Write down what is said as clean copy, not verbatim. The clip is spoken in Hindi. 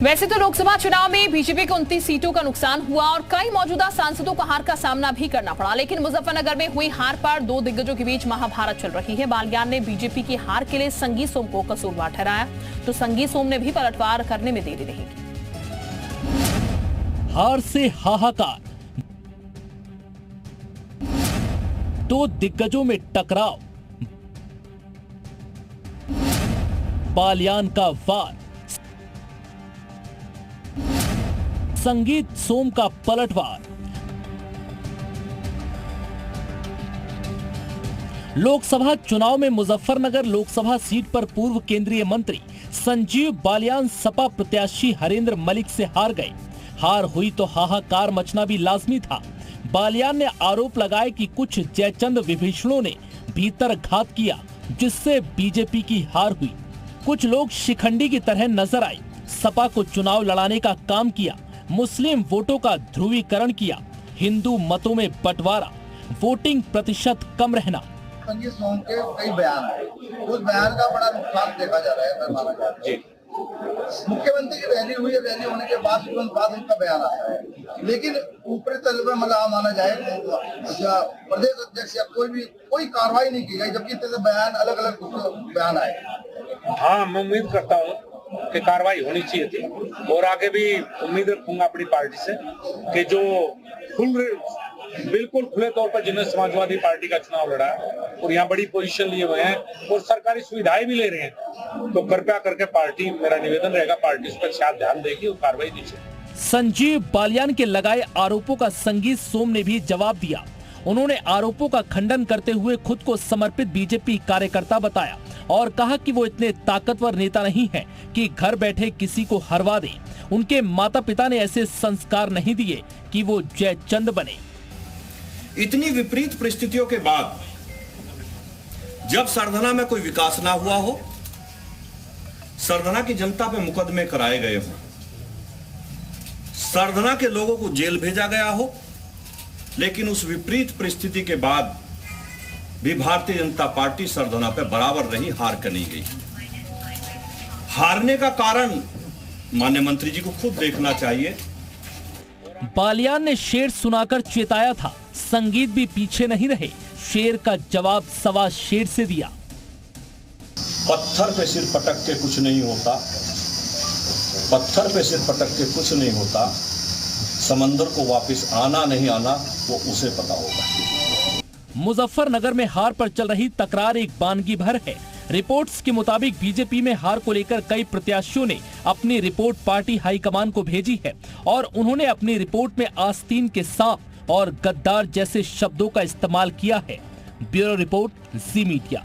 वैसे तो लोकसभा चुनाव में बीजेपी को 29 सीटों का नुकसान हुआ और कई मौजूदा सांसदों को हार का सामना भी करना पड़ा, लेकिन मुजफ्फरनगर में हुई हार पर दो दिग्गजों के बीच महाभारत चल रही है। बालियान ने बीजेपी की हार के लिए संगी सोम को कसूरवार ठहराया, तो संगी सोम ने भी पलटवार करने में देरी नहीं की। हार से हाहाकार, दो दिग्गजों में टकराव, बालियान का वार, संगीत सोम का पलटवार। लोकसभा चुनाव में मुजफ्फरनगर लोकसभा सीट पर पूर्व केंद्रीय मंत्री संजीव बालियान सपा प्रत्याशी हरेंद्र मलिक से हार गए। हार हुई तो हाहाकार मचना भी लाजमी था। बालियान ने आरोप लगाए कि कुछ जयचंद विभीषणों ने भीतर घात किया, जिससे बीजेपी की हार हुई। कुछ लोग शिखंडी की तरह नजर आए, सपा को चुनाव लड़ाने का काम किया, मुस्लिम वोटों का ध्रुवीकरण किया, हिंदू मतों में बंटवारा, वोटिंग प्रतिशत कम रहना। संगीत सोम के कई बयान है, उस बयान का बड़ा नुकसान देखा जा रहा है। मुख्यमंत्री की रैली हुई है, रैली होने के बाद तुरंत बाद उनका बयान आता है, लेकिन ऊपरी तल पर मतलब माना जाए प्रदेश अध्यक्ष या कोई कार्रवाई नहीं की गई, जबकि बयान अलग अलग बयान आए। हाँ, मैं उम्मीद करता हूँ कि कार्रवाई होनी चाहिए थी और आगे भी उम्मीद रखूंगा अपनी पार्टी से कि जो बिल्कुल खुले तौर पर जिन्होंने समाजवादी पार्टी का चुनाव लड़ा और यहाँ बड़ी पोजीशन लिए हुए हैं और सरकारी सुविधाएं भी ले रहे हैं, तो कृपया करके पार्टी, मेरा निवेदन रहेगा, पार्टी इस पर शायद ध्यान देगी और कार्रवाई दीजिए। संजीव बालियान के लगाए आरोपों का संगीत सोम ने भी जवाब दिया। उन्होंने आरोपों का खंडन करते हुए खुद को समर्पित बीजेपी कार्यकर्ता बताया और कहा कि वो इतने ताकतवर नेता नहीं हैं कि घर बैठे किसी को हरवा दें। उनके माता पिता ने ऐसे संस्कार नहीं दिए कि वो जयचंद बने। इतनी विपरीत परिस्थितियों के बाद जब सरधना में कोई विकास ना हुआ हो, सरधना की जनता पे मुकदमे कराए गए हो, सरधना के लोगों को जेल भेजा गया हो, लेकिन उस विपरीत परिस्थिति के बाद भी भारतीय जनता पार्टी सरधना पे बराबर रही, हार कर नहीं गई। हारने का कारण माननीय मंत्री जी को खुद देखना चाहिए। बालियान ने शेर सुनाकर चेताया था, संगीत भी पीछे नहीं रहे, शेर का जवाब सवा शेर से दिया। पत्थर पे सिर पटक के कुछ नहीं होता, पत्थर पे सिर पटक के कुछ नहीं होता, समंदर को वापस आना नहीं आना वो उसे पता होगा। मुजफ्फरनगर में हार पर चल रही तकरार एक बानगी भर है। रिपोर्ट्स के मुताबिक बीजेपी में हार को लेकर कई प्रत्याशियों ने अपनी रिपोर्ट पार्टी हाईकमान को भेजी है और उन्होंने अपनी रिपोर्ट में आस्तीन के सांप और गद्दार जैसे शब्दों का इस्तेमाल किया है। ब्यूरो रिपोर्ट, जी मीडिया।